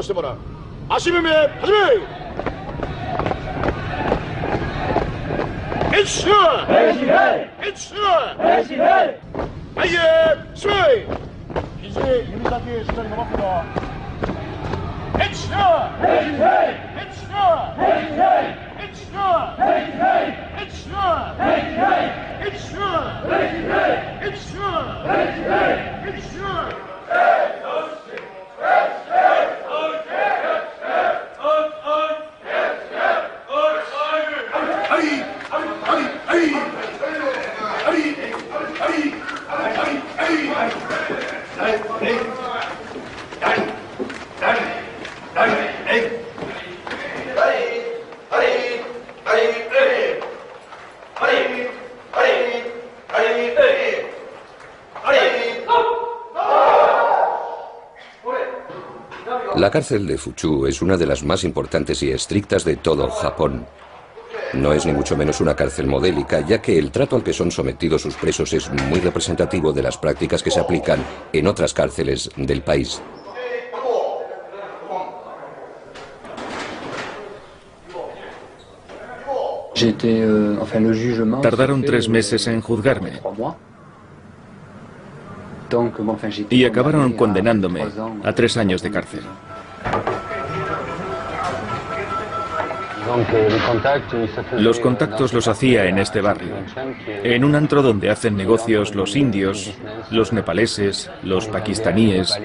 してもらう。足踏み始め。1、はい、しめい。肘、指先しっかり伸ばすぞ。La cárcel de Fuchu es una de las más importantes y estrictas de todo Japón. No es ni mucho menos una cárcel modélica, ya que el trato al que son sometidos sus presos es muy representativo de las prácticas que se aplican en otras cárceles del país. Tardaron 3 meses en juzgarme y acabaron condenándome a 3 años de cárcel. Los contactos los hacía en este barrio, en un antro donde hacen negocios los indios, los nepaleses, los pakistaníes.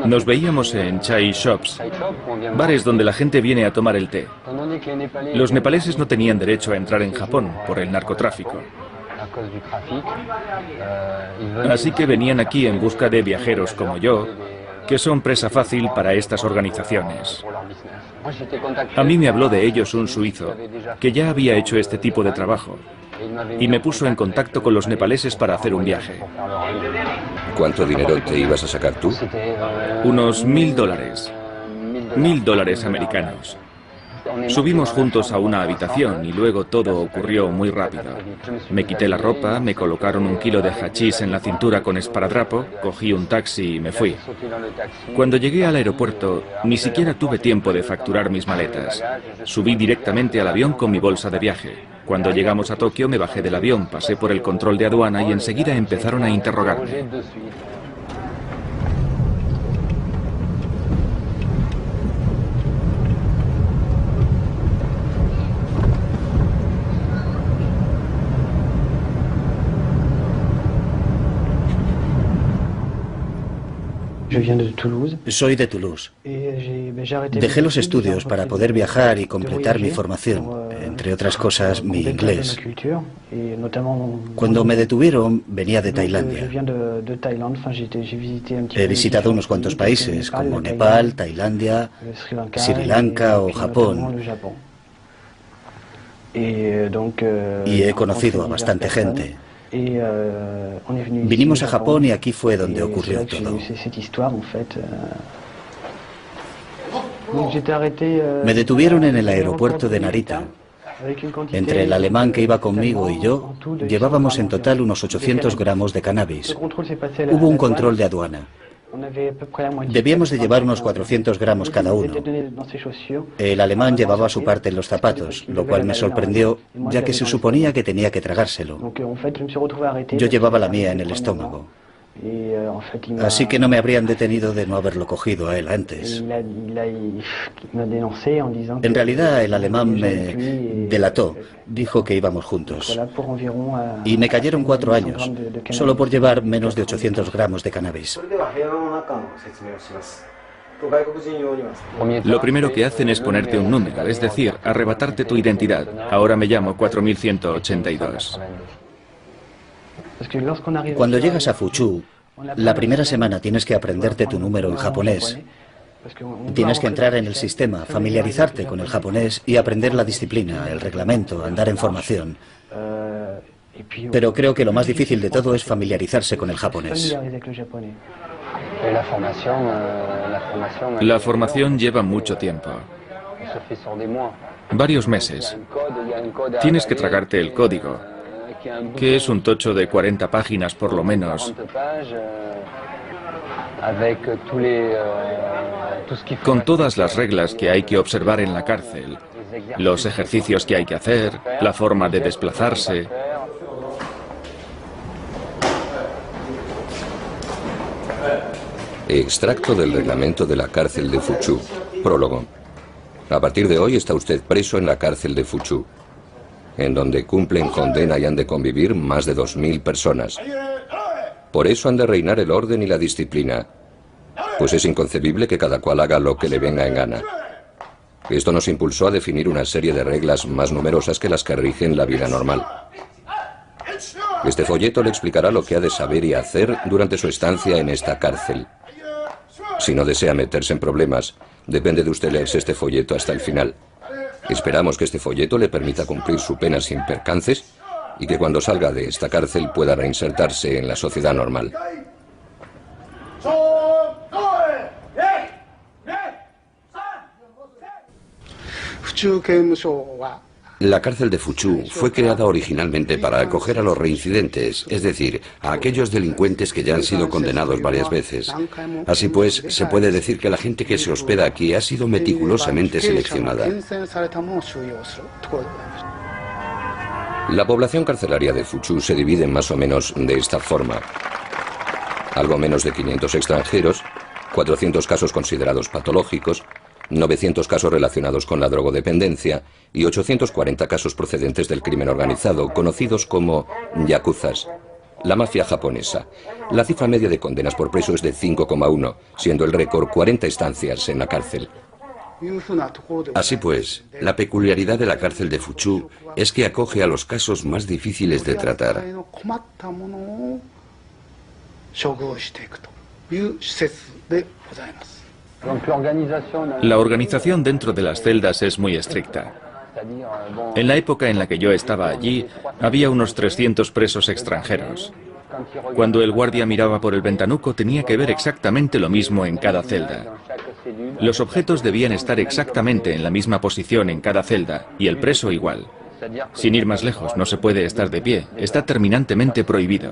Nos veíamos en chai shops, bares donde la gente viene a tomar el té. Los nepaleses no tenían derecho a entrar en Japón por el narcotráfico. Así que venían aquí en busca de viajeros como yo, que son presa fácil para estas organizaciones. A mí me habló de ellos un suizo, que ya había hecho este tipo de trabajo, y me puso en contacto con los nepaleses para hacer un viaje. ¿Cuánto dinero te ibas a sacar tú? Unos $1000. $1000 americanos. Subimos juntos a una habitación y luego todo ocurrió muy rápido. Me quité la ropa, me colocaron 1 kilo de hachís en la cintura con esparadrapo, cogí un taxi y me fui. Cuando llegué al aeropuerto, ni siquiera tuve tiempo de facturar mis maletas. Subí directamente al avión con mi bolsa de viaje. Cuando llegamos a Tokio me bajé del avión, pasé por el control de aduana y enseguida empezaron a interrogarme. Soy de Toulouse. Dejé los estudios para poder viajar y completar mi formación, entre otras cosas mi inglés. Cuando me detuvieron venía de Tailandia. He visitado unos cuantos países como Nepal, Tailandia, Sri Lanka o Japón. Y he conocido a bastante gente. Vinimos a Japón y aquí fue donde ocurrió todo. Me detuvieron en el aeropuerto de Narita. Entre el alemán que iba conmigo y yo, llevábamos en total unos 800 gramos de cannabis. Hubo un control de aduana. Debíamos de llevar unos 400 gramos cada uno. El alemán llevaba su parte en los zapatos, lo cual me sorprendió, ya que se suponía que tenía que tragárselo. Yo llevaba la mía en el estómago. Así que no me habrían detenido de no haberlo cogido a él antes. En realidad el alemán me delató, dijo que íbamos juntos. Y me cayeron 4 años, solo por llevar menos de 800 gramos de cannabis. Lo primero que hacen es ponerte un número, es decir, arrebatarte tu identidad. Ahora me llamo 4182. Cuando llegas a Fuchu, la primera semana tienes que aprenderte tu número en japonés. Tienes que entrar en el sistema, familiarizarte con el japonés y aprender la disciplina, el reglamento, andar en formación. Pero creo que lo más difícil de todo es familiarizarse con el japonés. La formación lleva mucho tiempo. Varios meses. Tienes que tragarte el código, que es un tocho de 40 páginas por lo menos. Con todas las reglas que hay que observar en la cárcel, los ejercicios que hay que hacer, la forma de desplazarse. Extracto del reglamento de la cárcel de Fuchu. Prólogo. A partir de hoy está usted preso en la cárcel de Fuchu, en donde cumplen condena y han de convivir más de 2000 personas. Por eso han de reinar el orden y la disciplina, pues es inconcebible que cada cual haga lo que le venga en gana. Esto nos impulsó a definir una serie de reglas más numerosas que las que rigen la vida normal. Este folleto le explicará lo que ha de saber y hacer durante su estancia en esta cárcel. Si no desea meterse en problemas, depende de usted leerse este folleto hasta el final. Esperamos que este folleto le permita cumplir su pena sin percances y que cuando salga de esta cárcel pueda reinsertarse en la sociedad normal. La cárcel de Fuchu fue creada originalmente para acoger a los reincidentes, es decir, a aquellos delincuentes que ya han sido condenados varias veces. Así pues, se puede decir que la gente que se hospeda aquí ha sido meticulosamente seleccionada. La población carcelaria de Fuchu se divide más o menos de esta forma. Algo menos de 500 extranjeros, 400 casos considerados patológicos, 900 casos relacionados con la drogodependencia y 840 casos procedentes del crimen organizado, conocidos como yakuzas, la mafia japonesa. La cifra media de condenas por preso es de 5,1, siendo el récord 40 estancias en la cárcel. Así pues, la peculiaridad de la cárcel de Fuchu es que acoge a los casos más difíciles de tratar. La organización dentro de las celdas es muy estricta. En la época en la que yo estaba allí, había unos 300 presos extranjeros. Cuando el guardia miraba por el ventanuco, tenía que ver exactamente lo mismo en cada celda. Los objetos debían estar exactamente en la misma posición en cada celda, y el preso igual. Sin ir más lejos, no se puede estar de pie, está terminantemente prohibido.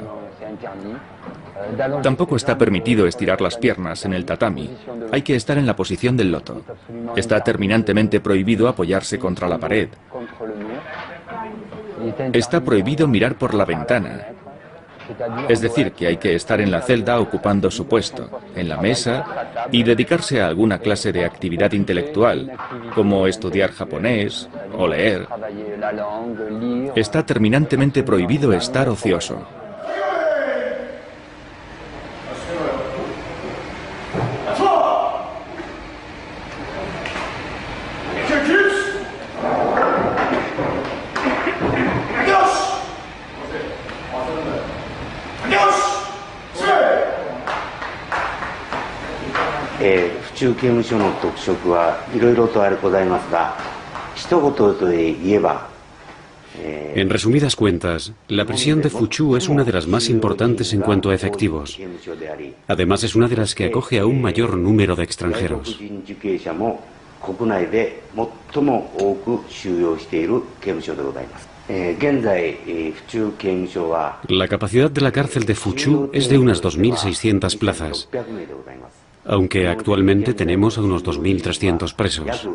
Tampoco está permitido estirar las piernas en el tatami. Hay que estar en la posición del loto. Está terminantemente prohibido apoyarse contra la pared. Está prohibido mirar por la ventana. Es decir, que hay que estar en la celda ocupando su puesto, en la mesa, y dedicarse a alguna clase de actividad intelectual, como estudiar japonés o leer. Está terminantemente prohibido estar ocioso. En resumidas cuentas, la prisión de Fuchu es una de las más importantes en cuanto a efectivos. Además, es una de las que acoge a un mayor número de extranjeros. La capacidad de la cárcel de Fuchu es de unas 2.600 plazas, aunque actualmente tenemos a unos 2.300 presos.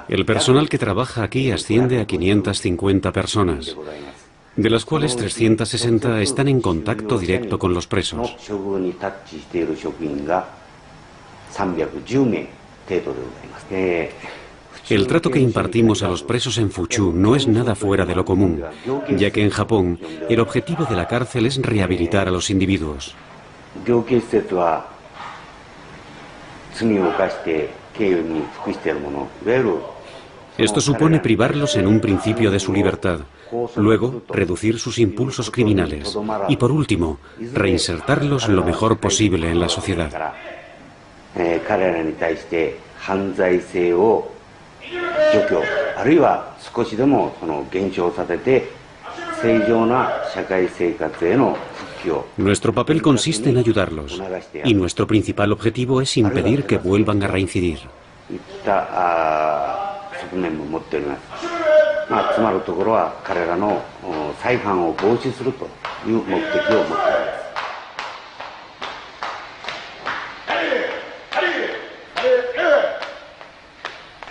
El personal que trabaja aquí asciende a 550 personas, de las cuales 360 están en contacto directo con los presos. El trato que impartimos a los presos en Fuchu no es nada fuera de lo común, ya que en Japón el objetivo de la cárcel es rehabilitar a los individuos. Esto supone privarlos en un principio de su libertad, luego reducir sus impulsos criminales y por último reinsertarlos lo mejor posible en la sociedad. Nuestro papel consiste en ayudarlos y nuestro principal objetivo es impedir que vuelvan a reincidir.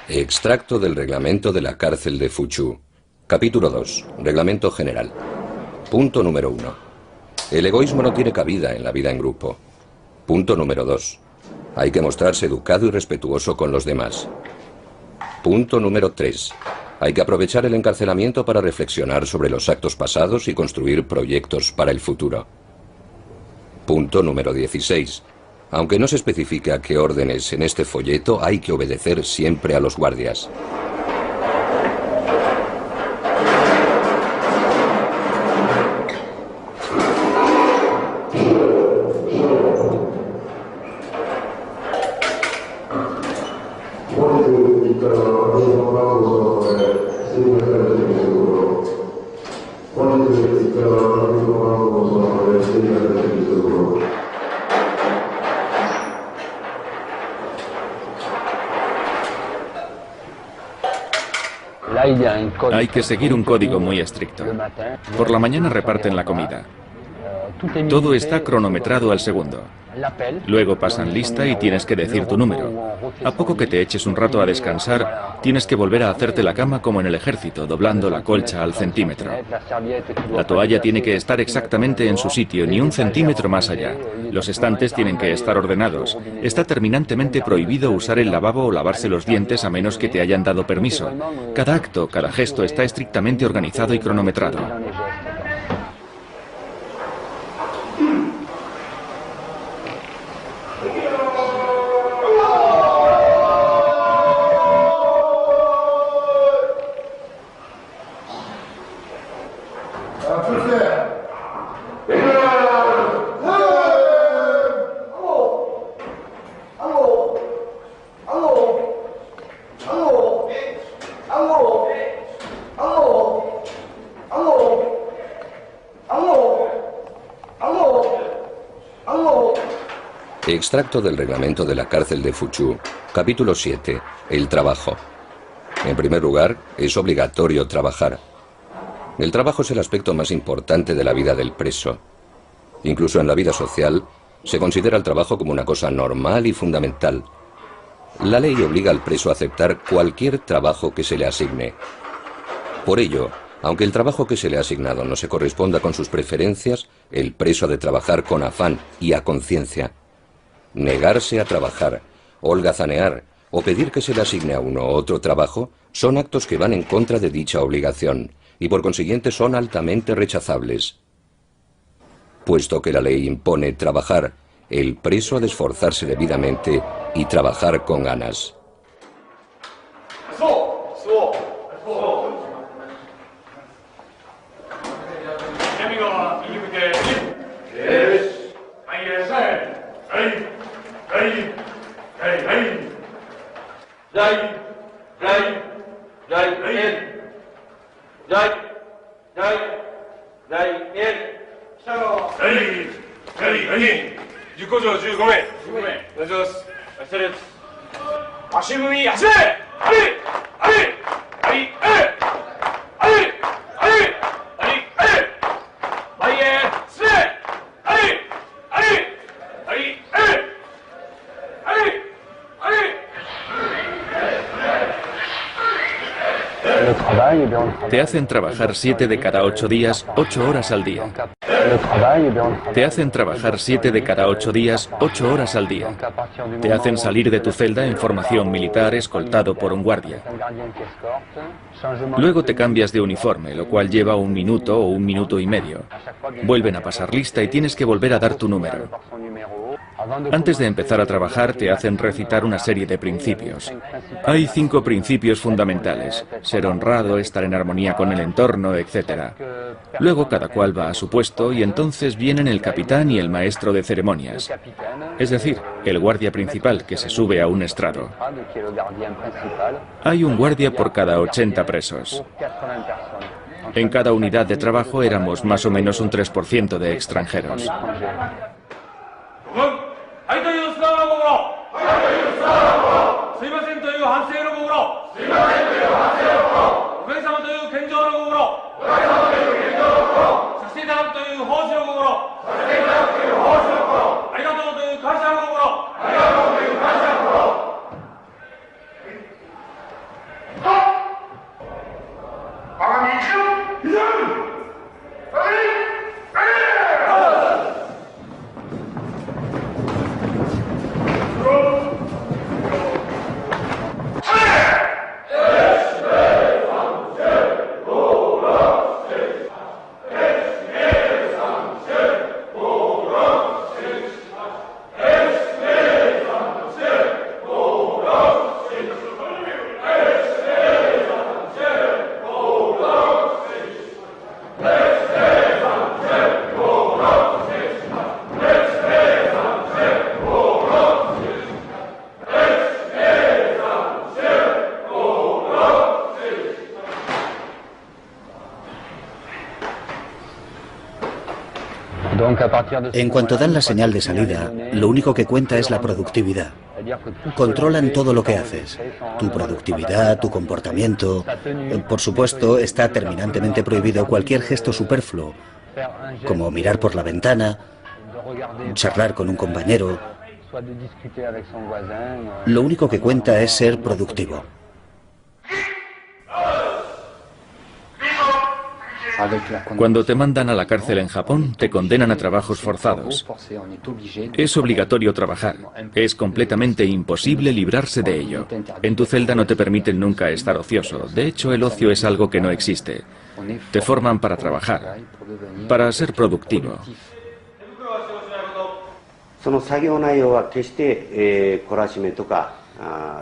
Extracto del reglamento de la cárcel de Fuchu. Capítulo 2. Reglamento general. Punto número 1. El egoísmo no tiene cabida en la vida en grupo. Punto número 2. Hay que mostrarse educado y respetuoso con los demás. Punto número 3. Hay que aprovechar el encarcelamiento para reflexionar sobre los actos pasados y construir proyectos para el futuro. Punto número 16. Aunque no se especifica qué órdenes en este folleto, hay que obedecer siempre a los guardias. Hay que seguir un código muy estricto. Por la mañana reparten la comida. Todo está cronometrado al segundo. Luego pasan lista y tienes que decir tu número. A poco que te eches un rato a descansar, tienes que volver a hacerte la cama como en el ejército, doblando la colcha al centímetro. La toalla tiene que estar exactamente en su sitio, ni un centímetro más allá. Los estantes tienen que estar ordenados. Está terminantemente prohibido usar el lavabo o lavarse los dientes a menos que te hayan dado permiso. Cada acto, cada gesto está estrictamente organizado y cronometrado. Extracto del reglamento de la cárcel de Fuchu. Capítulo 7. El trabajo. En primer lugar, es obligatorio trabajar. El trabajo es el aspecto más importante de la vida del preso. Incluso en la vida social, se considera el trabajo como una cosa normal y fundamental. La ley obliga al preso a aceptar cualquier trabajo que se le asigne. Por ello, aunque el trabajo que se le ha asignado no se corresponda con sus preferencias, el preso ha de trabajar con afán y a conciencia. Negarse a trabajar, holgazanear o pedir que se le asigne a uno otro trabajo son actos que van en contra de dicha obligación y por consiguiente son altamente rechazables. Puesto que la ley impone trabajar, el preso ha de esforzarse debidamente y trabajar con ganas. Te hacen trabajar 7 de cada 8 días, 8 horas al día. Te hacen trabajar 7 de cada 8 días, 8 horas al día. Te hacen salir de tu celda en formación militar escoltado por un guardia. Luego te cambias de uniforme, lo cual lleva 1 minuto o 1 minuto y medio. Vuelven a pasar lista y tienes que volver a dar tu número. Antes de empezar a trabajar te hacen recitar una serie de principios. Hay 5 principios fundamentales: ser honrado, estar en armonía con el entorno, etc. Luego cada cual va a su puesto y entonces vienen el capitán y el maestro de ceremonias. Es decir, el guardia principal que se sube a un estrado. Hay un guardia por cada 80 presos. En cada unidad de trabajo éramos más o menos un 3% de extranjeros. En cuanto dan la señal de salida, lo único que cuenta es la productividad. Controlan todo lo que haces, tu productividad, tu comportamiento. Por supuesto, está terminantemente prohibido cualquier gesto superfluo, como mirar por la ventana, charlar con un compañero. Lo único que cuenta es ser productivo. Cuando te mandan a la cárcel en Japón, te condenan a trabajos forzados. Es obligatorio trabajar. Es completamente imposible librarse de ello. En tu celda no te permiten nunca estar ocioso. De hecho, el ocio es algo que no existe. Te forman para trabajar, para ser productivo.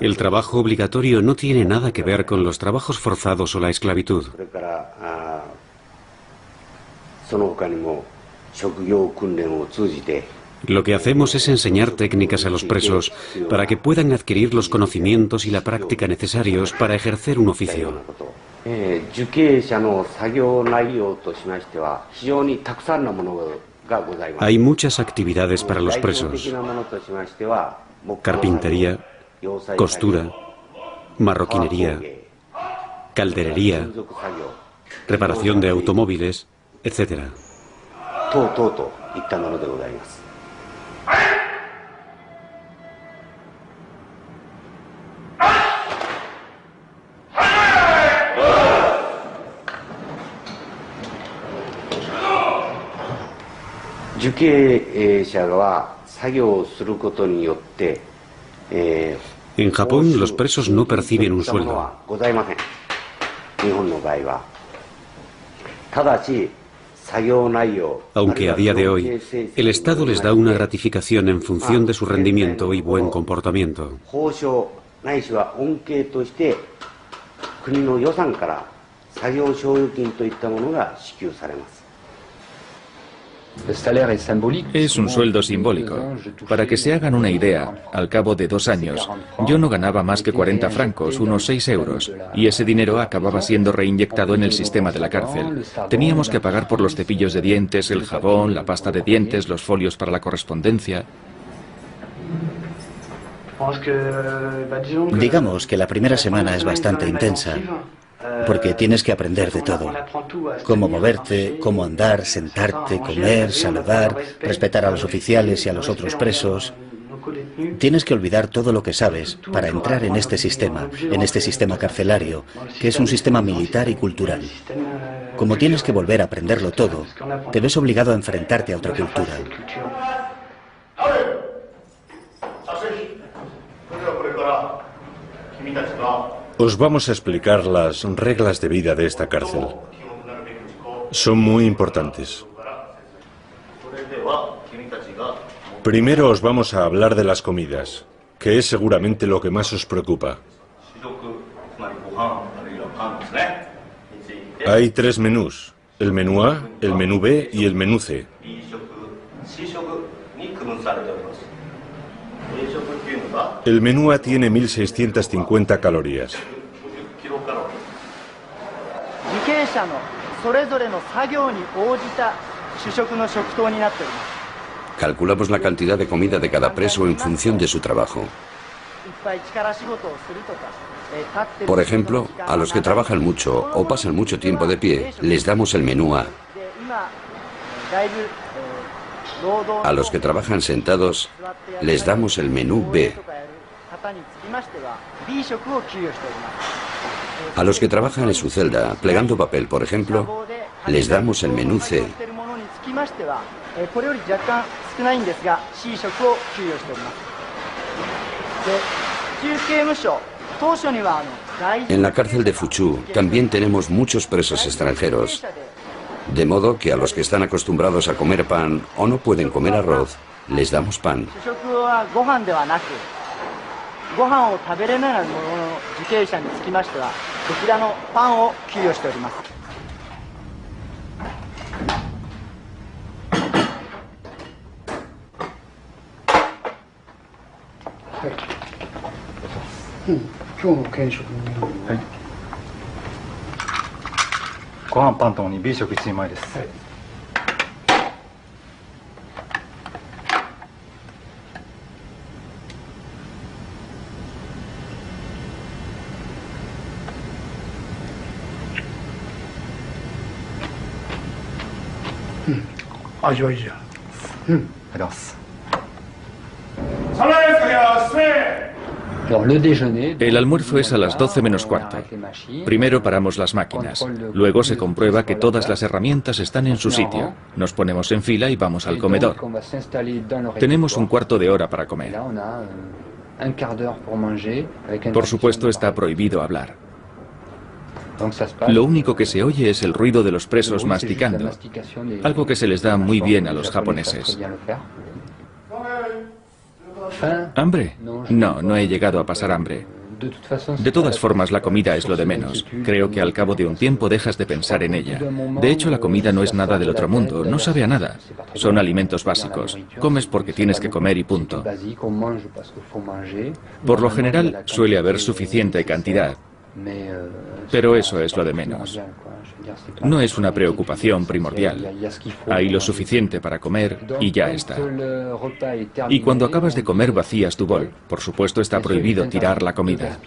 El trabajo obligatorio no tiene nada que ver con los trabajos forzados o la esclavitud. Lo que hacemos es enseñar técnicas a los presos para que puedan adquirir los conocimientos y la práctica necesarios para ejercer un oficio. Hay muchas actividades para los presos: carpintería, costura, marroquinería, calderería, reparación de automóviles, etc. En Japón, los presos no perciben un sueldo. Aunque a día de hoy, el Estado les da una gratificación en función de su rendimiento y buen comportamiento. Es un sueldo simbólico. Para que se hagan una idea, al cabo de 2 años, yo no ganaba más que 40 francos, unos 6 euros, y ese dinero acababa siendo reinyectado en el sistema de la cárcel. Teníamos que pagar por los cepillos de dientes, el jabón, la pasta de dientes, los folios para la correspondencia. Digamos que la primera semana es bastante intensa, porque tienes que aprender de todo. Cómo moverte, cómo andar, sentarte, comer, saludar, respetar a los oficiales y a los otros presos. Tienes que olvidar todo lo que sabes para entrar en este sistema carcelario, que es un sistema militar y cultural. Como tienes que volver a aprenderlo todo, te ves obligado a enfrentarte a otra cultura. Os vamos a explicar las reglas de vida de esta cárcel. Son muy importantes. Primero os vamos a hablar de las comidas, que es seguramente lo que más os preocupa. Hay 3 menús, el menú A, el menú B y el menú C. El menú A tiene 1650 calorías. Calculamos la cantidad de comida de cada preso en función de su trabajo. Por ejemplo, a los que trabajan mucho o pasan mucho tiempo de pie, les damos el menú A. A los que trabajan sentados, les damos el menú B. A los que trabajan en su celda, plegando papel, por ejemplo, les damos el menú C. En la cárcel de Fuchu también tenemos muchos presos extranjeros, de modo que a los que están acostumbrados a comer pan o no pueden comer arroz, les damos pan. El almuerzo es a las 12 menos cuarto. Primero paramos las máquinas. Luego se comprueba que todas las herramientas están en su sitio. Nos ponemos en fila y vamos al comedor. Tenemos un cuarto de hora para comer. Por supuesto, está prohibido hablar. Lo único que se oye es el ruido de los presos masticando, algo que se les da muy bien a los japoneses. ¿Hambre? No, no he llegado a pasar hambre. De todas formas, la comida es lo de menos. Creo que al cabo de un tiempo dejas de pensar en ella. De hecho, la comida no es nada del otro mundo, no sabe a nada. Son alimentos básicos. Comes porque tienes que comer y punto. Por lo general, suele haber suficiente cantidad, pero eso es lo de menos. No es una preocupación primordial. Hay lo suficiente para comer y ya está. Y cuando acabas de comer vacías tu bol. Por supuesto, está prohibido tirar la comida.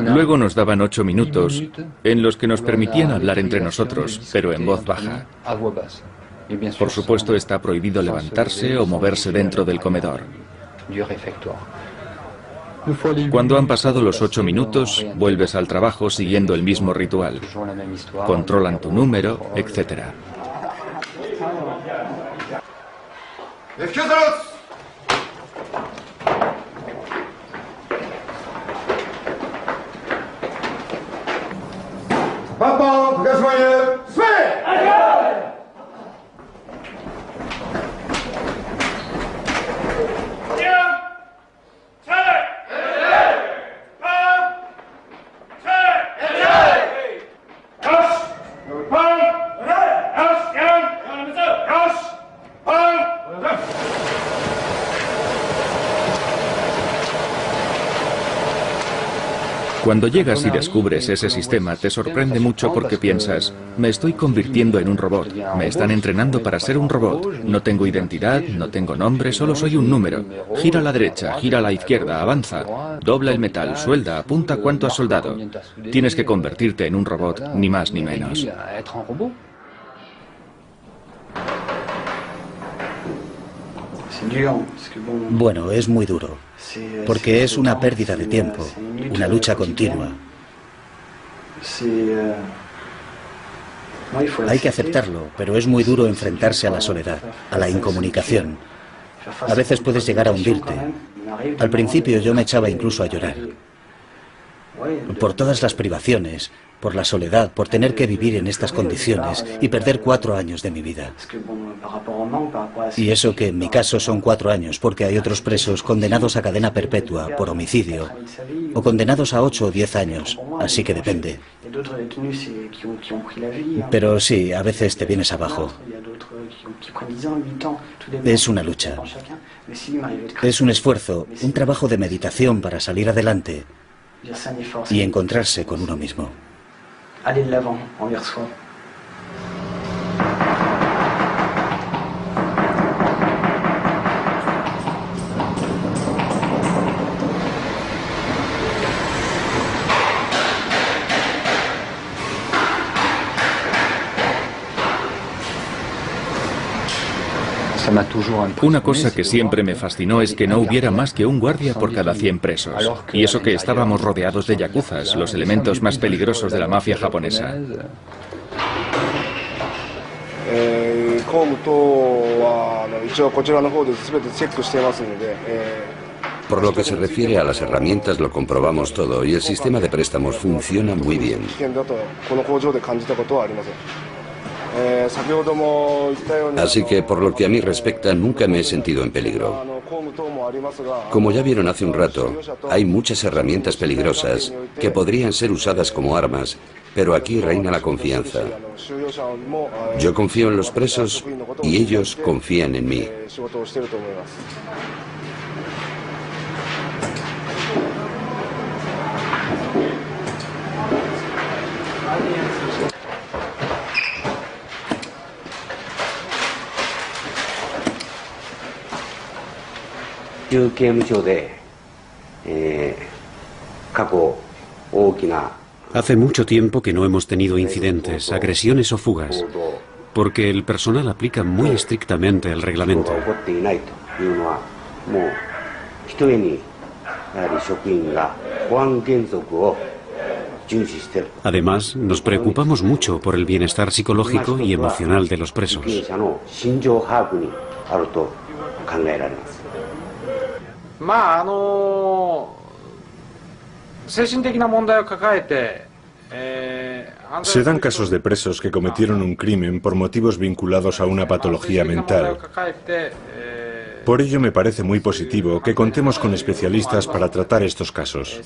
Luego nos daban 8 minutos en los que nos permitían hablar entre nosotros, pero en voz baja. Por supuesto, está prohibido levantarse o moverse dentro del comedor. Cuando han pasado los 8 minutos, vuelves al trabajo siguiendo el mismo ritual. Controlan tu número, etc. Cuando llegas y descubres ese sistema, te sorprende mucho porque piensas, me estoy convirtiendo en un robot, me están entrenando para ser un robot, no tengo identidad, no tengo nombre, solo soy un número. Gira a la derecha, gira a la izquierda, avanza, dobla el metal, suelda, apunta cuánto has soldado. Tienes que convertirte en un robot, ni más ni menos. Bueno, es muy duro, porque es una pérdida de tiempo, una lucha continua. Hay que aceptarlo, pero es muy duro enfrentarse a la soledad, a la incomunicación. A veces puedes llegar a hundirte. Al principio yo me echaba incluso a llorar. Por todas las privaciones, por la soledad, por tener que vivir en estas condiciones y perder 4 años de mi vida. Y eso que en mi caso son 4 años, porque hay otros presos condenados a cadena perpetua por homicidio o condenados a 8 o 10 años, así que depende. Pero sí, a veces te vienes abajo. Es una lucha. Es un esfuerzo, un trabajo de meditación para salir adelante y encontrarse con uno mismo. Aller de l'avant envers soi. Una cosa que siempre me fascinó es que no hubiera más que un guardia por cada 100 presos. Y eso que estábamos rodeados de yakuzas, los elementos más peligrosos de la mafia japonesa. Por lo que se refiere a las herramientas, lo comprobamos todo y el sistema de préstamos funciona muy bien. Así que, por lo que a mí respecta, nunca me he sentido en peligro. Como ya vieron hace un rato, hay muchas herramientas peligrosas que podrían ser usadas como armas, pero aquí reina la confianza. Yo confío en los presos y ellos confían en mí. Hace mucho tiempo que no hemos tenido incidentes, agresiones o fugas, porque el personal aplica muy estrictamente el reglamento. Además, nos preocupamos mucho por el bienestar psicológico y emocional de los presos. Se dan casos de presos que cometieron un crimen por motivos vinculados a una patología mental. Por ello me parece muy positivo que contemos con especialistas para tratar estos casos.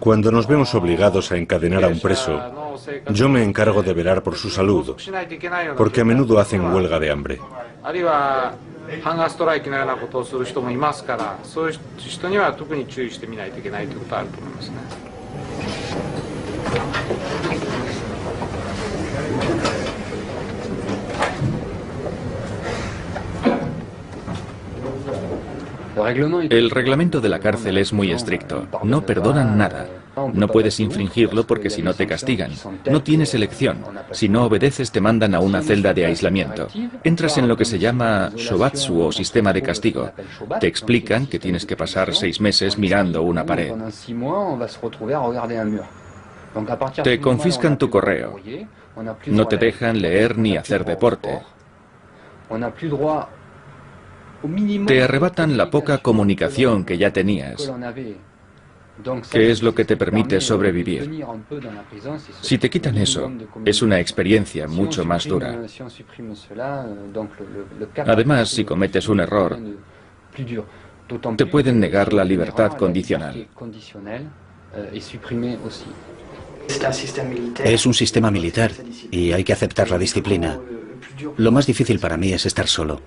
Cuando nos vemos obligados a encadenar a un preso, yo me encargo de velar por su salud, porque a menudo hacen huelga de hambre. El reglamento de la cárcel es muy estricto. No perdonan nada. No puedes infringirlo porque si no te castigan. No tienes elección. Si no obedeces te mandan a una celda de aislamiento. Entras en lo que se llama shobatsu o sistema de castigo. Te explican que tienes que pasar 6 meses mirando una pared. Te confiscan tu correo. No te dejan leer ni hacer deporte. Te arrebatan la poca comunicación que ya tenías, que es lo que te permite sobrevivir. Si te quitan eso, es una experiencia mucho más dura. Además, si cometes un error, te pueden negar la libertad condicional. Es un sistema militar y hay que aceptar la disciplina. Lo más difícil para mí es estar solo.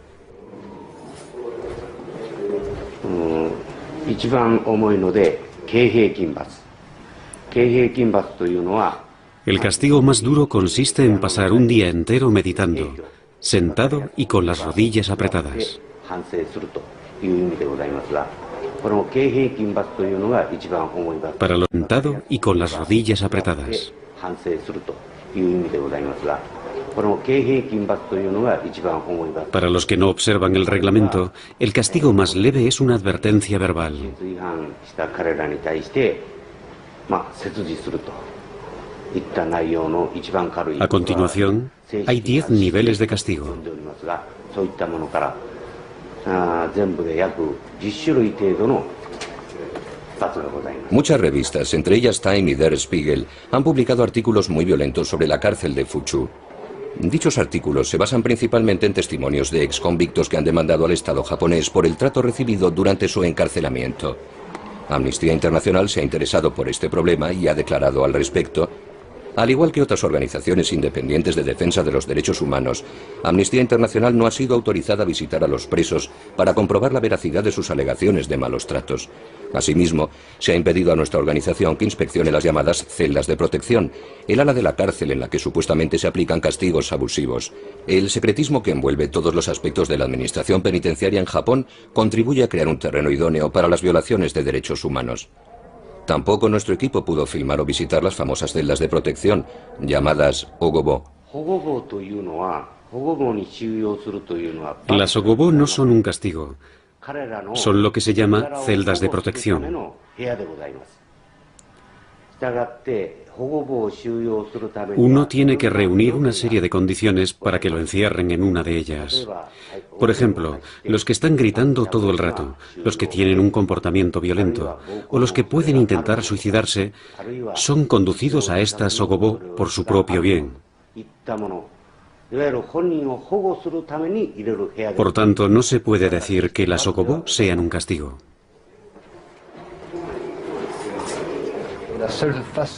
El castigo más duro consiste en pasar un día entero meditando, sentado y con las rodillas apretadas. Para lo sentado y con las rodillas apretadas. Para los que no observan el reglamento, el castigo más leve es una advertencia verbal. A continuación, hay 10 niveles de castigo. Muchas revistas, entre ellas Time y Der Spiegel, han publicado artículos muy violentos sobre la cárcel de Fuchu. Dichos artículos se basan principalmente en testimonios de exconvictos que han demandado al Estado japonés por el trato recibido durante su encarcelamiento. Amnistía Internacional se ha interesado por este problema y ha declarado al respecto: al igual que otras organizaciones independientes de defensa de los derechos humanos, Amnistía Internacional no ha sido autorizada a visitar a los presos para comprobar la veracidad de sus alegaciones de malos tratos. Asimismo, se ha impedido a nuestra organización que inspeccione las llamadas celdas de protección, el ala de la cárcel en la que supuestamente se aplican castigos abusivos. El secretismo que envuelve todos los aspectos de la administración penitenciaria en Japón contribuye a crear un terreno idóneo para las violaciones de derechos humanos. Tampoco nuestro equipo pudo filmar o visitar las famosas celdas de protección, llamadas ogobo. Las ogobo no son un castigo, son lo que se llama celdas de protección. Uno tiene que reunir una serie de condiciones para que lo encierren en una de ellas. Por ejemplo, los que están gritando todo el rato, los que tienen un comportamiento violento, o los que pueden intentar suicidarse, son conducidos a estas ogobo por su propio bien. Por tanto, no se puede decir que las ogobo sean un castigo.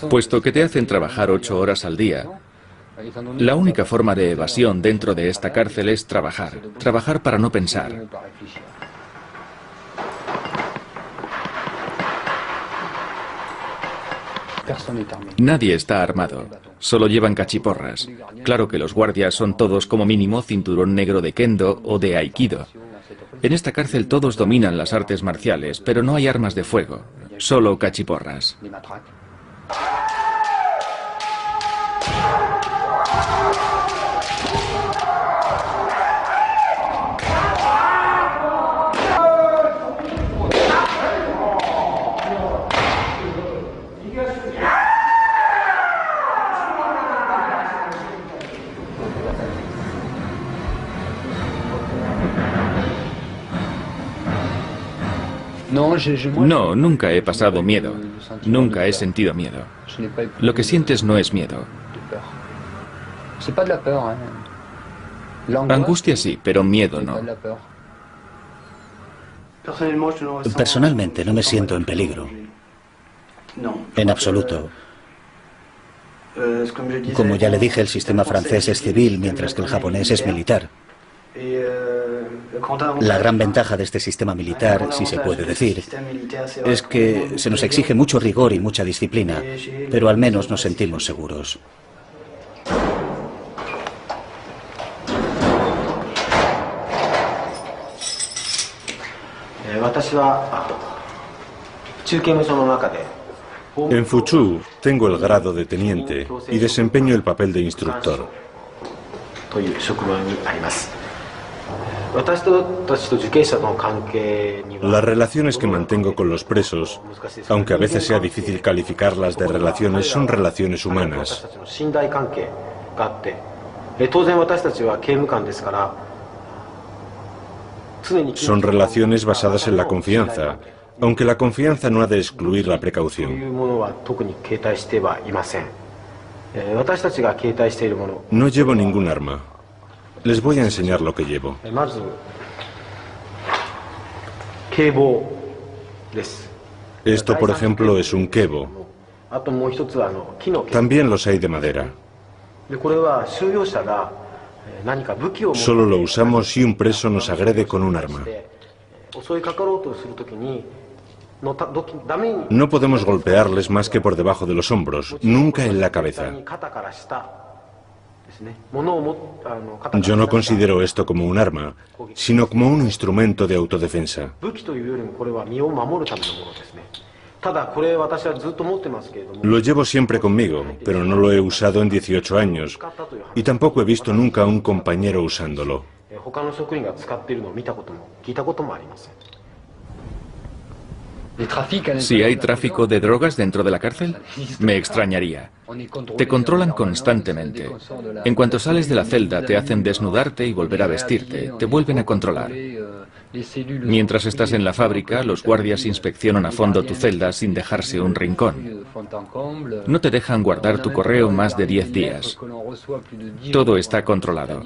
Puesto que te hacen trabajar 8 horas al día, la única forma de evasión dentro de esta cárcel es trabajar. Trabajar para no pensar. Nadie está armado, solo llevan cachiporras. Claro que los guardias son todos como mínimo cinturón negro de kendo o de aikido. En esta cárcel todos dominan las artes marciales, pero no hay armas de fuego, solo cachiporras. No, nunca he pasado miedo. Nunca he sentido miedo. Lo que sientes no es miedo. Angustia sí, pero miedo no. Personalmente no me siento en peligro. En absoluto. Como ya le dije, el sistema francés es civil, mientras que el japonés es militar. La gran ventaja de este sistema militar, si se puede decir, es que se nos exige mucho rigor y mucha disciplina, pero al menos nos sentimos seguros. En Fuchu tengo el grado de teniente y desempeño el papel de instructor. Las relaciones que mantengo con los presos, aunque a veces sea difícil calificarlas de relaciones, son relaciones humanas. Son relaciones basadas en la confianza, aunque la confianza no ha de excluir la precaución. No llevo ningún arma. Les voy a enseñar lo que llevo. Esto, por ejemplo, es un kebo. También los hay de madera. Solo lo usamos si un preso nos agrede con un arma. No podemos golpearles más que por debajo de los hombros, nunca en la cabeza. Yo no considero esto como un arma, sino como un instrumento de autodefensa. Lo llevo siempre conmigo, pero no lo he usado en 18 años, y tampoco he visto nunca a un compañero usándolo. Si hay tráfico de drogas dentro de la cárcel, me extrañaría. Te controlan constantemente. En cuanto sales de la celda, te hacen desnudarte y volver a vestirte. Te vuelven a controlar. Mientras estás en la fábrica, los guardias inspeccionan a fondo tu celda sin dejarse un rincón. No te dejan guardar tu correo más de 10 días. Todo está controlado.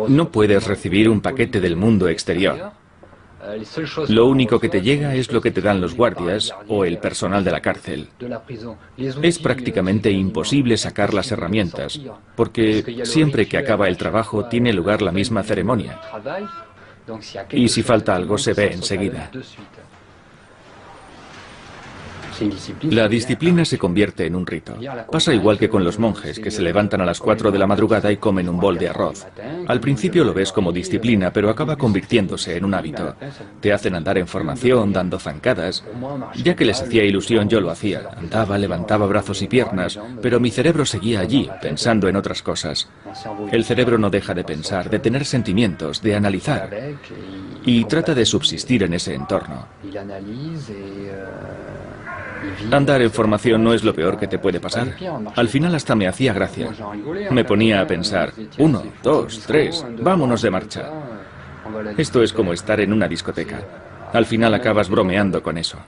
No puedes recibir un paquete del mundo exterior. Lo único que te llega es lo que te dan los guardias o el personal de la cárcel. Es prácticamente imposible sacar las herramientas, porque siempre que acaba el trabajo tiene lugar la misma ceremonia. Y si falta algo se ve enseguida. La disciplina se convierte en un rito. Pasa igual que con los monjes, que se levantan a las 4 de la madrugada y comen un bol de arroz. Al principio lo ves como disciplina, pero acaba convirtiéndose en un hábito. Te hacen andar en formación, dando zancadas. Ya que les hacía ilusión, yo lo hacía. Andaba, levantaba brazos y piernas, pero mi cerebro seguía allí, pensando en otras cosas. El cerebro no deja de pensar, de tener sentimientos, de analizar. Y trata de subsistir en ese entorno. Andar en formación no es lo peor que te puede pasar. Al final hasta me hacía gracia. Me ponía a pensar, 1, 2, 3, vámonos de marcha. Esto es como estar en una discoteca. Al final acabas bromeando con eso.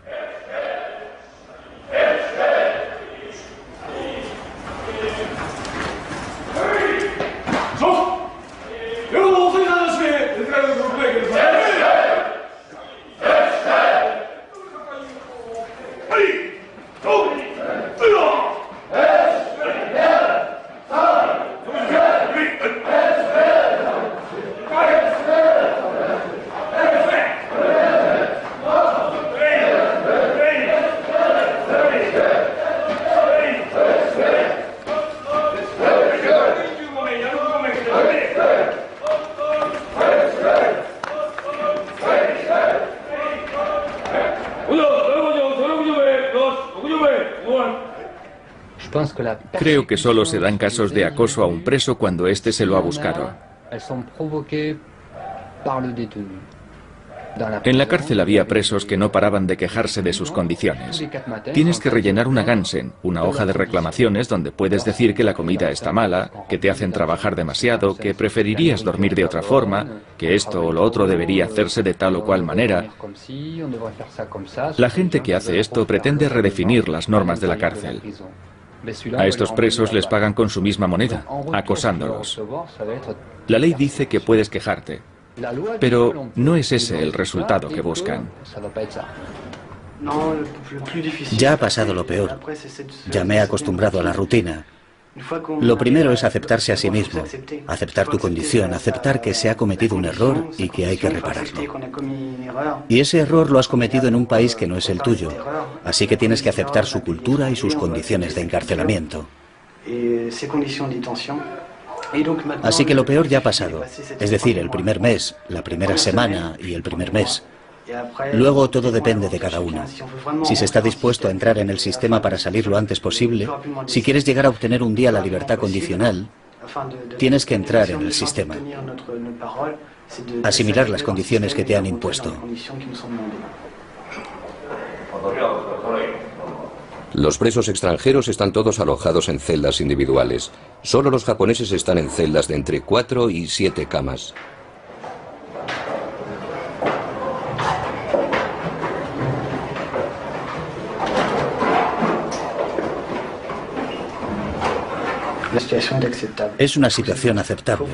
Creo que solo se dan casos de acoso a un preso cuando éste se lo ha buscado. En la cárcel había presos que no paraban de quejarse de sus condiciones. Tienes que rellenar una Gansen, una hoja de reclamaciones donde puedes decir que la comida está mala, que te hacen trabajar demasiado, que preferirías dormir de otra forma, que esto o lo otro debería hacerse de tal o cual manera. La gente que hace esto pretende redefinir las normas de la cárcel. A estos presos les pagan con su misma moneda, acosándolos. La ley dice que puedes quejarte, pero no es ese el resultado que buscan. Ya ha pasado lo peor. Ya me he acostumbrado a la rutina. Lo primero es aceptarse a sí mismo, aceptar tu condición, aceptar que se ha cometido un error y que hay que repararlo. Y ese error lo has cometido en un país que no es el tuyo, así que tienes que aceptar su cultura y sus condiciones de encarcelamiento. Así que lo peor ya ha pasado, es decir, el primer mes, la primera semana y el primer mes. Luego todo depende de cada uno. Si se está dispuesto a entrar en el sistema para salir lo antes posible, si quieres llegar a obtener un día la libertad condicional, tienes que entrar en el sistema. Asimilar las condiciones que te han impuesto. Los presos extranjeros están todos alojados en celdas individuales. Solo los japoneses están en celdas de entre 4 y 7 camas. Es una situación aceptable.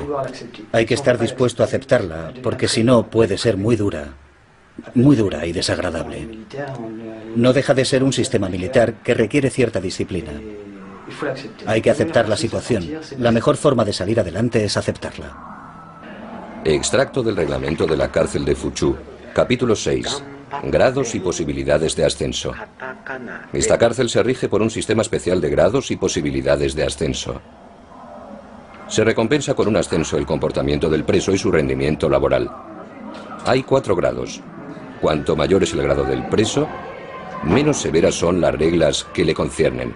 Hay que estar dispuesto a aceptarla, porque si no puede ser muy dura. muy dura y desagradable. No deja de ser un sistema militar que requiere cierta disciplina. Hay que aceptar la situación. La mejor forma de salir adelante es aceptarla. Extracto del reglamento de la cárcel de Fuchu, capítulo 6. Grados y posibilidades de ascenso. Esta cárcel se rige por un sistema especial de grados y posibilidades de ascenso. Se recompensa con un ascenso el comportamiento del preso y su rendimiento laboral. Hay 4 grados. Cuanto mayor es el grado del preso, menos severas son las reglas que le conciernen.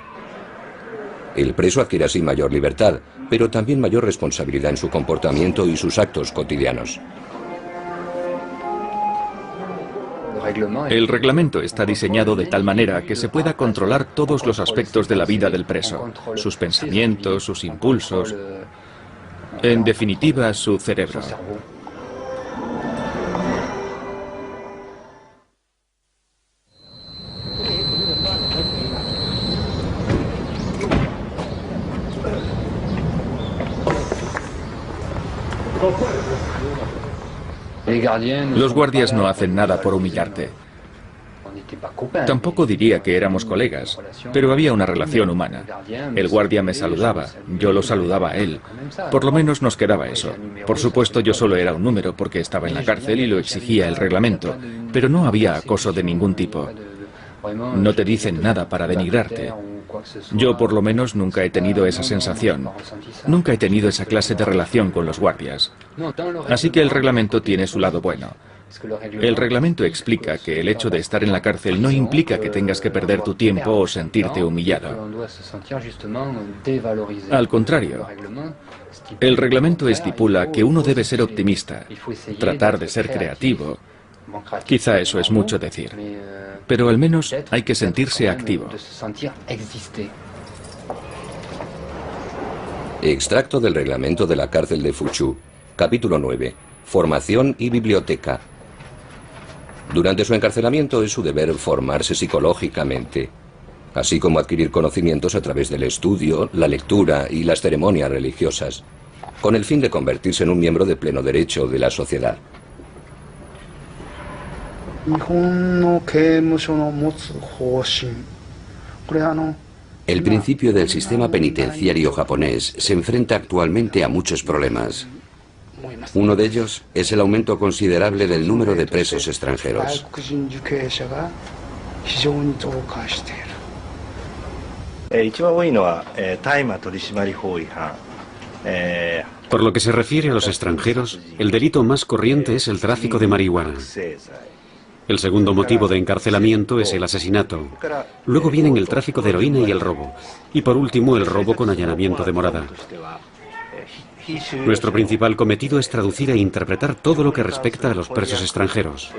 El preso adquiere así mayor libertad, pero también mayor responsabilidad en su comportamiento y sus actos cotidianos. El reglamento está diseñado de tal manera que se pueda controlar todos los aspectos de la vida del preso, sus pensamientos, sus impulsos, en definitiva, su cerebro. Los guardias no hacen nada por humillarte. Tampoco diría que éramos colegas, pero había una relación humana. El guardia me saludaba, yo lo saludaba a él. Por lo menos nos quedaba eso. Por supuesto, yo solo era un número porque estaba en la cárcel y lo exigía el reglamento, pero no había acoso de ningún tipo. No te dicen nada para denigrarte. Yo por lo menos nunca he tenido esa sensación. Nunca he tenido esa clase de relación con los guardias. Así que el reglamento tiene su lado bueno. El reglamento explica que el hecho de estar en la cárcel no implica que tengas que perder tu tiempo o sentirte humillado. Al contrario, el reglamento estipula que uno debe ser optimista, tratar de ser creativo. Quizá eso es mucho decir, pero al menos hay que sentirse activo. Extracto del reglamento de la cárcel de Fuchu, capítulo 9. Formación y biblioteca. Durante su encarcelamiento es su deber formarse psicológicamente, así como adquirir conocimientos a través del estudio, la lectura y las ceremonias religiosas, con el fin de convertirse en un miembro de pleno derecho de la sociedad. El principio del sistema penitenciario japonés se enfrenta actualmente a muchos problemas. Uno de ellos es el aumento considerable del número de presos extranjeros. Por lo que se refiere a los extranjeros, el delito más corriente es el tráfico de marihuana. El segundo motivo de encarcelamiento es el asesinato. Luego vienen el tráfico de heroína y el robo. Y por último, el robo con allanamiento de morada. Nuestro principal cometido es traducir e interpretar todo lo que respecta a los presos extranjeros.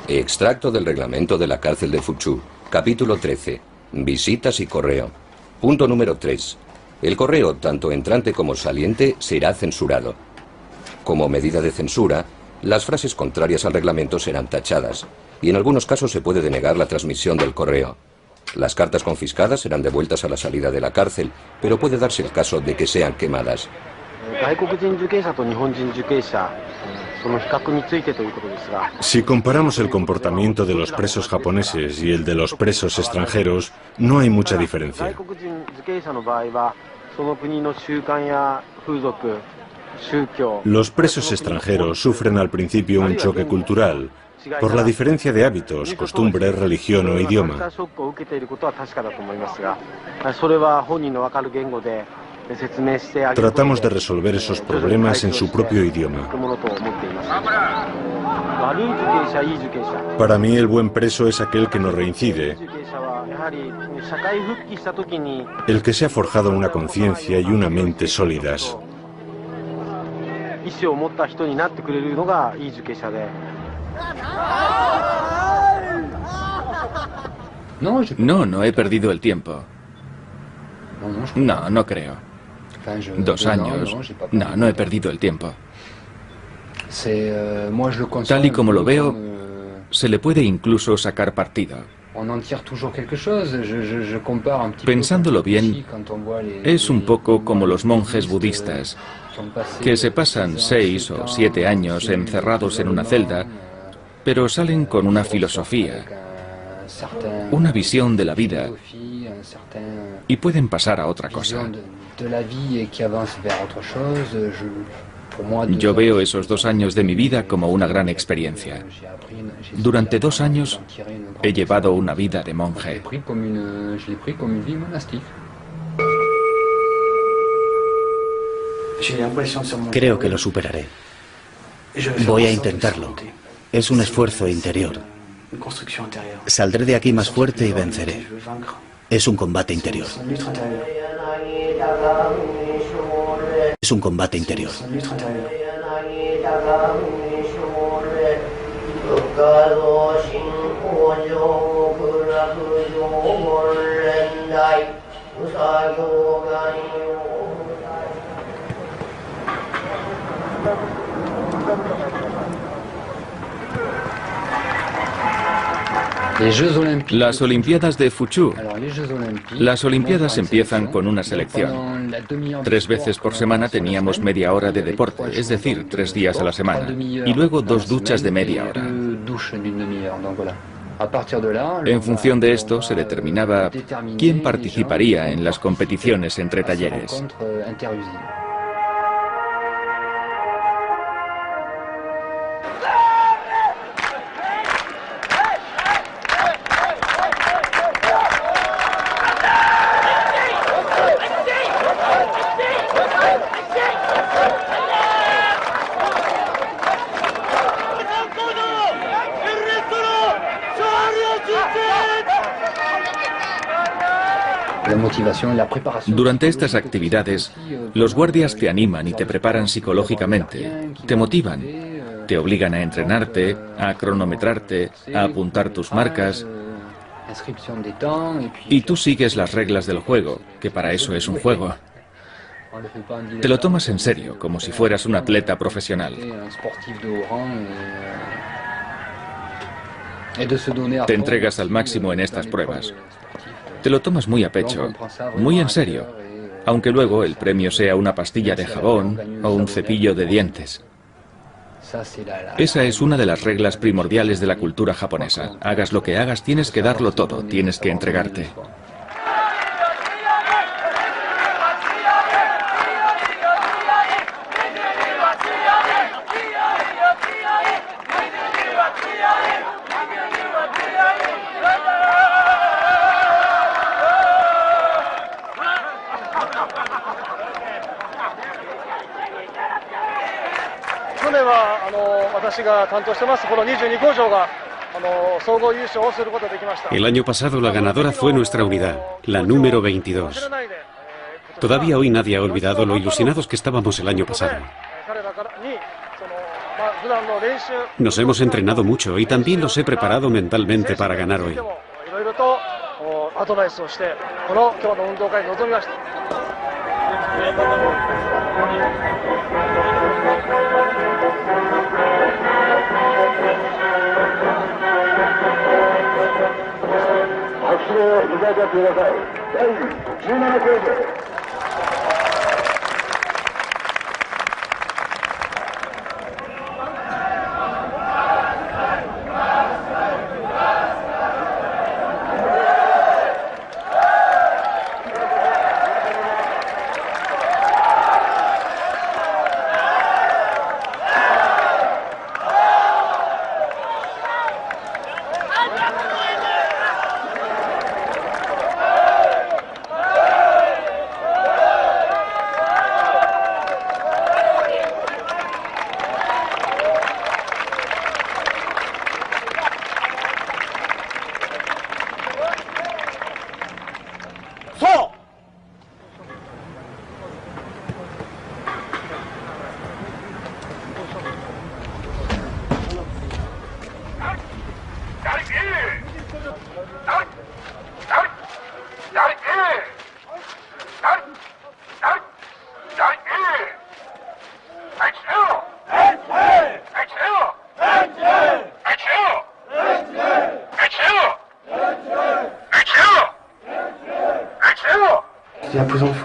Extracto del reglamento de la cárcel de Fuchu, capítulo 13. Visitas y correo. Punto número 3. El correo, tanto entrante como saliente, será censurado. Como medida de censura, las frases contrarias al reglamento serán tachadas, y en algunos casos se puede denegar la transmisión del correo. Las cartas confiscadas serán devueltas a la salida de la cárcel, pero puede darse el caso de que sean quemadas. Si comparamos el comportamiento de los presos japoneses y el de los presos extranjeros, no hay mucha diferencia. Los presos extranjeros sufren al principio un choque cultural, por la diferencia de hábitos, costumbres, religión o idioma. Tratamos de resolver esos problemas en su propio idioma. Para mí el buen preso es aquel que no reincide, el que se ha forjado una conciencia y una mente sólidas. No he perdido el tiempo. No creo. 2 años. No he perdido el tiempo. Tal y como lo veo, se le puede incluso sacar partido. Pensándolo bien, es un poco como los monjes budistas, que se pasan 6 o 7 años encerrados en una celda, pero salen con una filosofía, una visión de la vida, y pueden pasar a otra cosa. Yo veo esos 2 años de mi vida como una gran experiencia. Durante 2 años he llevado una vida de monje. Creo que lo superaré. Voy a intentarlo. Es un esfuerzo interior. Saldré de aquí más fuerte y venceré. Es un combate interior. Es un combate interior. Las Olimpiadas de Fuchu. Las Olimpiadas empiezan con una selección. 3 veces por semana teníamos media hora de deporte, es decir, 3 días a la semana. Y luego 2 duchas de media hora. En función de esto se determinaba quién participaría en las competiciones entre talleres. Durante estas actividades, los guardias te animan y te preparan psicológicamente, te motivan, te obligan a entrenarte, a cronometrarte, a apuntar tus marcas, y tú sigues las reglas del juego, que para eso es un juego. Te lo tomas en serio, como si fueras un atleta profesional. Te entregas al máximo en estas pruebas. Te lo tomas muy a pecho, muy en serio, aunque luego el premio sea una pastilla de jabón o un cepillo de dientes. Esa es una de las reglas primordiales de la cultura japonesa. Hagas lo que hagas, tienes que darlo todo, tienes que entregarte. El año pasado la ganadora fue nuestra unidad, la número 22. Todavía hoy nadie ha olvidado lo ilusionados que estábamos el año pasado. Nos hemos entrenado mucho y también los he preparado mentalmente para ganar hoy.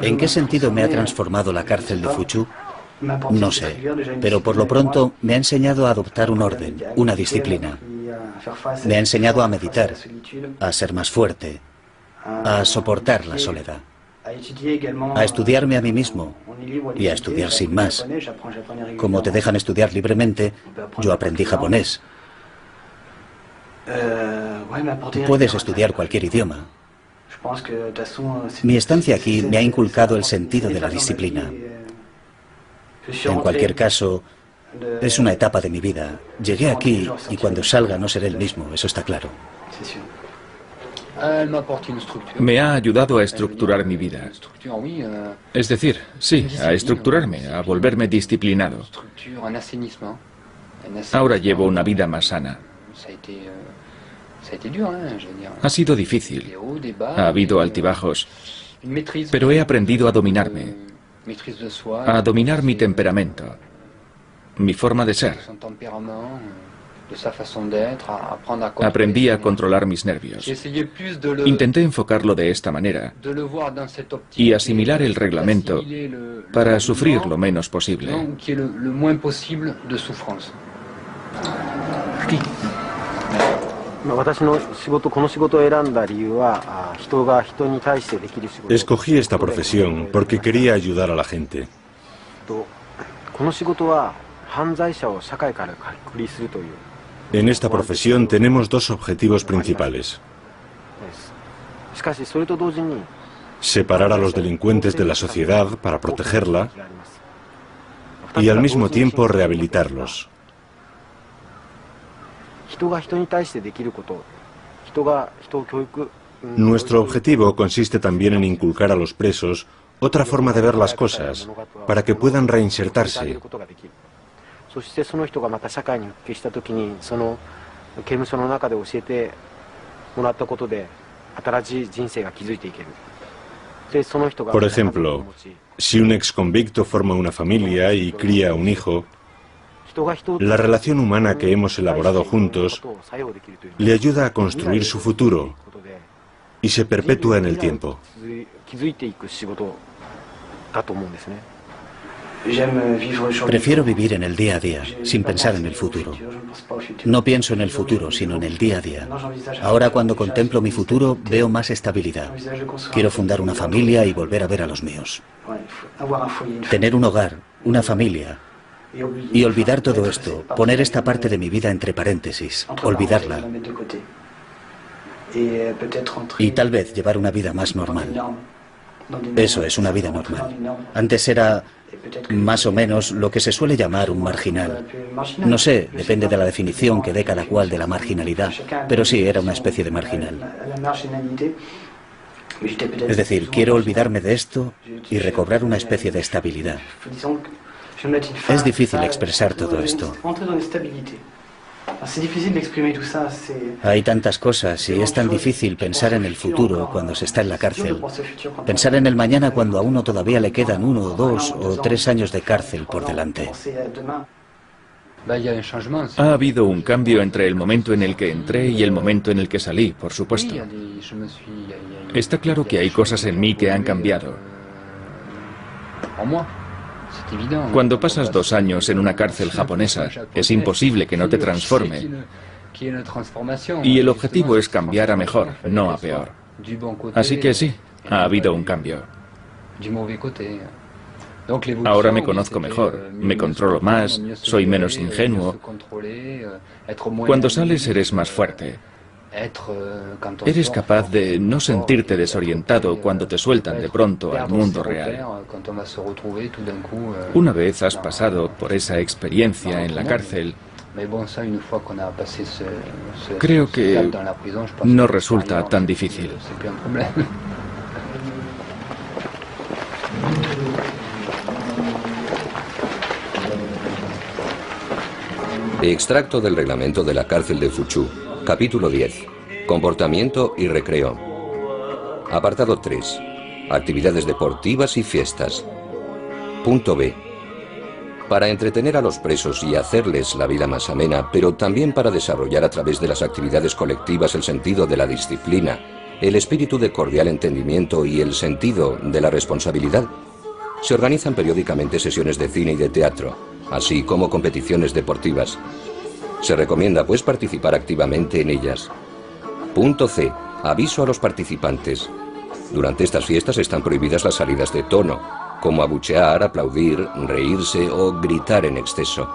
¿En qué sentido me ha transformado la cárcel de Fuchu? No sé, pero por lo pronto me ha enseñado a adoptar un orden, una disciplina. Me ha enseñado a meditar, a ser más fuerte, a soportar la soledad, a estudiarme a mí mismo y a estudiar sin más. Como te dejan estudiar libremente, yo aprendí japonés. Puedes estudiar cualquier idioma. Mi estancia aquí me ha inculcado el sentido de la disciplina. En cualquier caso, es una etapa de mi vida. Llegué aquí y cuando salga no seré el mismo, eso está claro. Me ha ayudado a estructurar mi vida. Es decir, sí, a estructurarme, a volverme disciplinado. Ahora llevo una vida más sana. Ha sido difícil. Ha habido altibajos. Pero he aprendido a dominarme. A dominar mi temperamento. Mi forma de ser. Aprendí a controlar mis nervios. Intenté enfocarlo de esta manera y asimilar el reglamento para sufrir lo menos posible. Escogí esta profesión porque quería ayudar a la gente. En esta profesión tenemos dos objetivos principales: separar a los delincuentes de la sociedad para protegerla y al mismo tiempo rehabilitarlos. Nuestro objetivo consiste también en inculcar a los presos otra forma de ver las cosas para que puedan reinsertarse. Por ejemplo, si un exconvicto forma una familia y cría un hijo, la relación humana que hemos elaborado juntos le ayuda a construir su futuro y se perpetúa en el tiempo. Prefiero vivir en el día a día, sin pensar en el futuro. No pienso en el futuro, sino en el día a día. Ahora, cuando contemplo mi futuro, veo más estabilidad. Quiero fundar una familia y volver a ver a los míos. Tener un hogar, una familia. Y olvidar todo esto, poner esta parte de mi vida entre paréntesis, olvidarla. Y tal vez llevar una vida más normal. Eso es una vida normal. Antes era más o menos lo que se suele llamar un marginal. No sé, depende de la definición que dé cada cual de la marginalidad, pero sí, era una especie de marginal. Es decir, quiero olvidarme de esto y recobrar una especie de estabilidad. Es difícil expresar todo esto. Hay tantas cosas y es tan difícil pensar en el futuro cuando se está en la cárcel. Pensar en el mañana cuando a uno todavía le quedan 1 o 2 o 3 años de cárcel por delante. Ha habido un cambio entre el momento en el que entré y el momento en el que salí, por supuesto. Está claro que hay cosas en mí que han cambiado. Cuando pasas 2 años en una cárcel japonesa, es imposible que no te transforme. Y el objetivo es cambiar a mejor, no a peor. Así que sí, ha habido un cambio. Ahora me conozco mejor, me controlo más, soy menos ingenuo. Cuando sales eres más fuerte. Eres capaz de no sentirte desorientado cuando te sueltan de pronto al mundo real. Una vez has pasado por esa experiencia en la cárcel, creo que no resulta tan difícil. Extracto del reglamento de la cárcel de Fuchu. Capítulo 10. Comportamiento y recreo. Apartado 3. Actividades deportivas y fiestas. Punto B. Para entretener a los presos y hacerles la vida más amena, pero también para desarrollar a través de las actividades colectivas el sentido de la disciplina el espíritu de cordial entendimiento y el sentido de la responsabilidad, se organizan periódicamente sesiones de cine y de teatro, así como competiciones deportivas. Se recomienda, pues, participar activamente en ellas. Punto C. Aviso a los participantes. Durante estas fiestas están prohibidas las salidas de tono, como abuchear, aplaudir, reírse o gritar en exceso.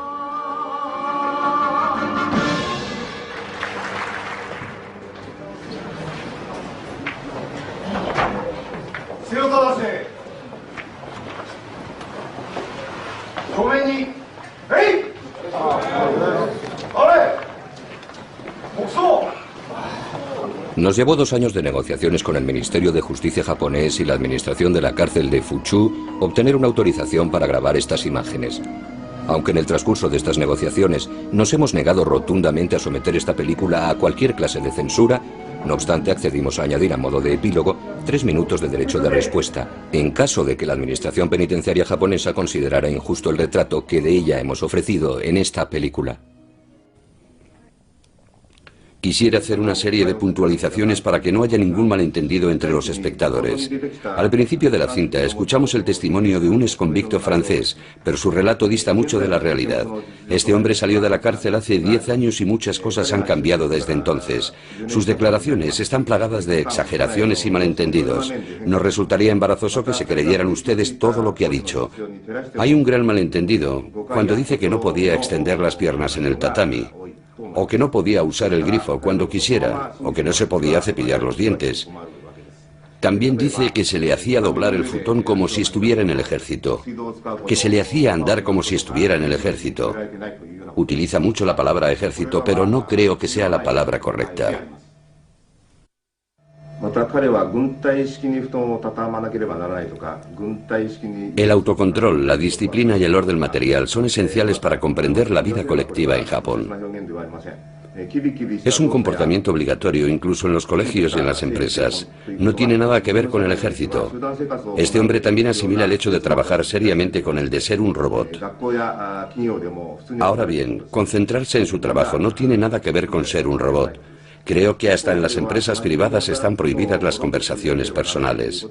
Nos llevó 2 años de negociaciones con el Ministerio de Justicia japonés y la administración de la cárcel de Fuchu obtener una autorización para grabar estas imágenes. Aunque en el transcurso de estas negociaciones nos hemos negado rotundamente a someter esta película a cualquier clase de censura, no obstante accedimos a añadir a modo de epílogo 3 minutos de derecho de respuesta, en caso de que la administración penitenciaria japonesa considerara injusto el retrato que de ella hemos ofrecido en esta película. Quisiera hacer una serie de puntualizaciones para que no haya ningún malentendido entre los espectadores. Al principio de la cinta escuchamos el testimonio de un exconvicto francés, pero su relato dista mucho de la realidad. Este hombre salió de la cárcel hace 10 años y muchas cosas han cambiado desde entonces. Sus declaraciones están plagadas de exageraciones y malentendidos. Nos resultaría embarazoso que se creyeran ustedes todo lo que ha dicho. Hay un gran malentendido cuando dice que no podía extender las piernas en el tatami, o que no podía usar el grifo cuando quisiera, o que no se podía cepillar los dientes. También dice que se le hacía doblar el futón como si estuviera en el ejército, que se le hacía andar como si estuviera en el ejército. Utiliza mucho la palabra ejército, pero no creo que sea la palabra correcta. El autocontrol, la disciplina y el orden material son esenciales para comprender la vida colectiva en Japón. Es un comportamiento obligatorio incluso en los colegios y en las empresas. No tiene nada que ver con el ejército. Este hombre también asimila el hecho de trabajar seriamente con el de ser un robot. Ahora bien, concentrarse en su trabajo no tiene nada que ver con ser un robot. Creo que hasta en las empresas privadas están prohibidas las conversaciones personales.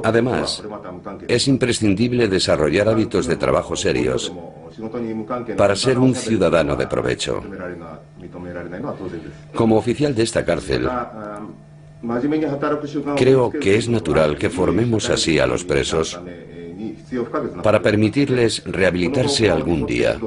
Además, es imprescindible desarrollar hábitos de trabajo serios para ser un ciudadano de provecho. Como oficial de esta cárcel, creo que es natural que formemos así a los presos para permitirles rehabilitarse algún día.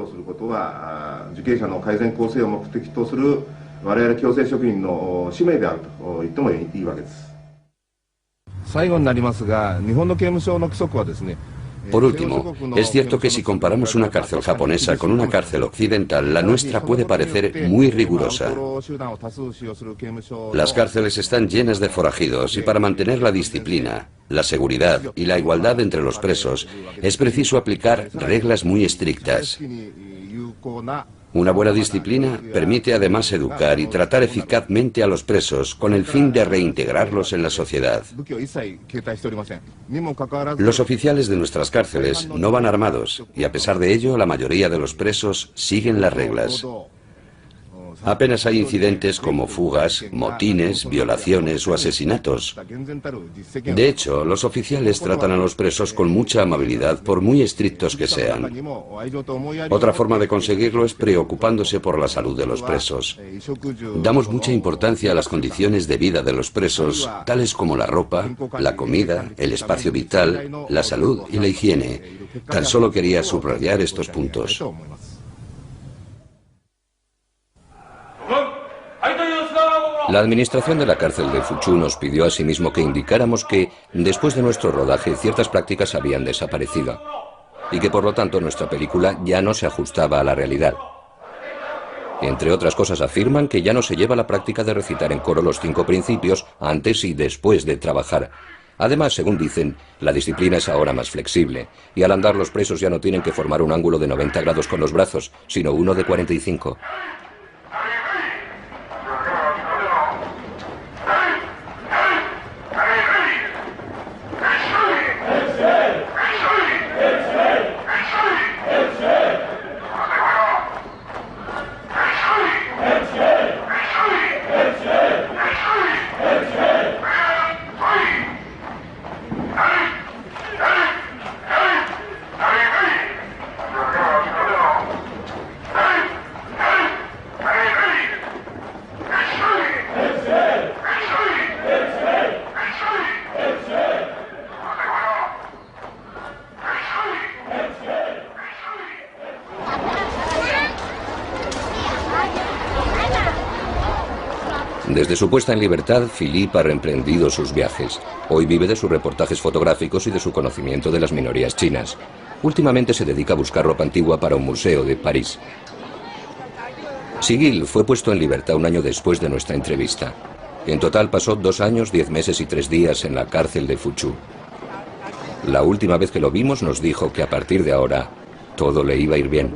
Por último, es cierto que si comparamos una cárcel japonesa con una cárcel occidental, la nuestra puede parecer muy rigurosa. Las cárceles están llenas de forajidos y para mantener la disciplina, la seguridad y la igualdad entre los presos, es preciso aplicar reglas muy estrictas. Una buena disciplina permite además educar y tratar eficazmente a los presos con el fin de reintegrarlos en la sociedad. Los oficiales de nuestras cárceles no van armados y a pesar de ello la mayoría de los presos siguen las reglas. Apenas hay incidentes como fugas, motines, violaciones o asesinatos. De hecho, los oficiales tratan a los presos con mucha amabilidad por muy estrictos que sean. Otra forma de conseguirlo es preocupándose por la salud de los presos. Damos mucha importancia a las condiciones de vida de los presos, tales como la ropa, la comida, el espacio vital, la salud y la higiene. Tan solo quería subrayar estos puntos. La administración de la cárcel de Fuchu nos pidió asimismo que indicáramos que, después de nuestro rodaje, ciertas prácticas habían desaparecido y que por lo tanto nuestra película ya no se ajustaba a la realidad. Entre otras cosas afirman que ya no se lleva la práctica de recitar en coro los 5 principios antes y después de trabajar. Además, según dicen, la disciplina es ahora más flexible y al andar los presos ya no tienen que formar un ángulo de 90 grados con los brazos, sino uno de 45. Desde su puesta en libertad, Philippe ha reemprendido sus viajes. Hoy vive de sus reportajes fotográficos y de su conocimiento de las minorías chinas. Últimamente se dedica a buscar ropa antigua para un museo de París. Sigil fue puesto en libertad un año después de nuestra entrevista. En total pasó 2 años, 10 meses y 3 días en la cárcel de Fuchu. La última vez que lo vimos nos dijo que a partir de ahora todo le iba a ir bien.